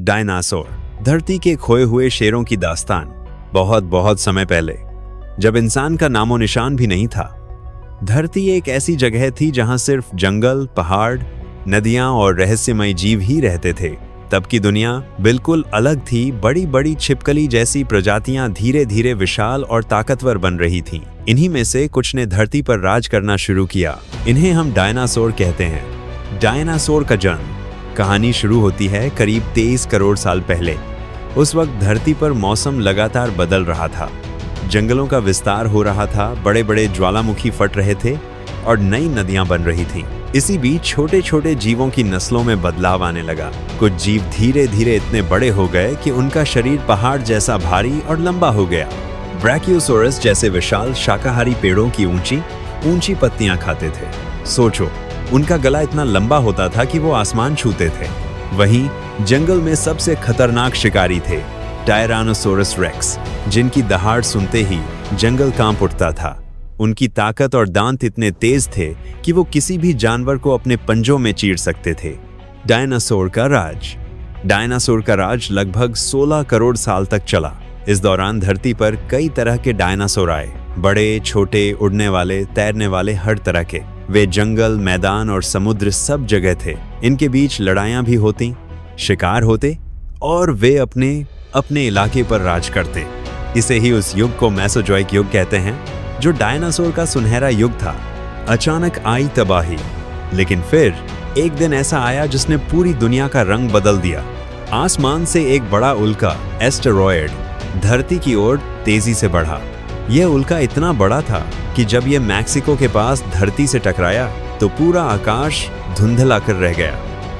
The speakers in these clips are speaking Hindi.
डायनासोर, धरती के खोए हुए शेरों की दास्तान। बहुत बहुत समय पहले, जब इंसान का नामो निशान भी नहीं था, धरती एक ऐसी जगह थी जहां सिर्फ जंगल, पहाड़, नदियां और रहस्यमय जीव ही रहते थे। तब की दुनिया बिल्कुल अलग थी। बड़ी बड़ी छिपकली जैसी प्रजातियां धीरे धीरे विशाल और ताकतवर बन रही थीं। इन्हीं में से कुछ ने धरती पर राज करना शुरू किया। इन्हें हम डायनासोर कहते हैं। डायनासोर का जन्म कहानी शुरू होती है करीब 23 करोड़ साल पहले। उस वक्त धरती पर मौसम लगातार बदल रहा था, जंगलों का विस्तार हो रहा था, बड़े बड़े ज्वालामुखी फट रहे थे और नई नदियां बन रही थीं। इसी बीच छोटे छोटे जीवों की नस्लों में बदलाव आने लगा। कुछ जीव धीरे धीरे इतने बड़े हो गए कि उनका शरीर पहाड़ जैसा भारी और लंबा हो गया। ब्रैकियोसोरस जैसे विशाल शाकाहारी पेड़ों की ऊंची ऊंची पत्तियां खाते थे। सोचो, उनका गला इतना लंबा होता था कि वो आसमान छूते थे। वहीं जंगल में सबसे खतरनाक शिकारी थे टायरानोसोरस रेक्स, जिनकी दहाड़ सुनते ही जंगल कांप उठता था। उनकी ताकत और दांत इतने तेज थे कि वो किसी भी जानवर को अपने पंजों में चीर सकते थे। डायनासोर का राज लगभग 16 करोड़ साल तक चला। इस दौरान धरती पर कई तरह के डायनासोर आए, बड़े, छोटे, उड़ने वाले, तैरने वाले, हर तरह के। वे जंगल, मैदान और समुद्र सब जगह थे। इनके बीच लड़ाइयां भी होती, शिकार होते और वे अपने अपने इलाके पर राज करते। इसे ही उस युग को मेसोजोइक युग कहते हैं, जो डायनासोर का सुनहरा युग था। अचानक आई तबाही, लेकिन फिर एक दिन ऐसा आया जिसने पूरी दुनिया का रंग बदल दिया। आसमान से एक बड़ा उल्का, एस्टेरॉयड, धरती की ओर तेजी से बढ़ा। यह उल्का इतना बड़ा था कि जब यह मैक्सिको के पास धरती से टकराया तो पूरा आकाश धुंधला कर रह गया।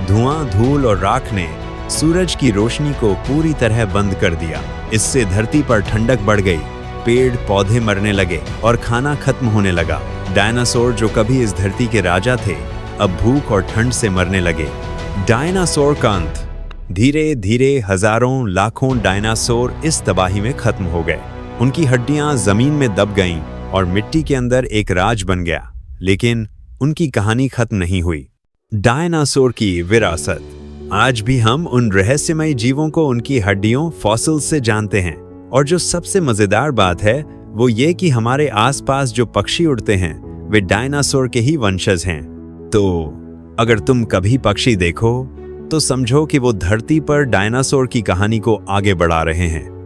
धुआं, धूल और राख ने सूरज की रोशनी को पूरी तरह बंद कर दिया। इससे धरती पर ठंडक बढ़ गई, पेड़ पौधे मरने लगे और खाना खत्म होने लगा। डायनासोर जो कभी इस धरती के राजा थे, अब भूख और ठंड से मरने लगे। डायनासोर का अंत। धीरे धीरे हजारों लाखों डायनासोर इस तबाही में खत्म हो गए। उनकी हड्डियां जमीन में दब गईं और मिट्टी के अंदर एक राज बन गया। लेकिन उनकी कहानी खत्म नहीं हुई। डायनासोर की विरासत। आज भी हम उन रहस्यमय जीवों को उनकी हड्डियों, फॉसिल से जानते हैं। और जो सबसे मजेदार बात है वो ये कि हमारे आसपास जो पक्षी उड़ते हैं वे डायनासोर के ही वंशज हैं। तो अगर तुम कभी पक्षी देखो तो समझो कि वो धरती पर डायनासोर की कहानी को आगे बढ़ा रहे हैं।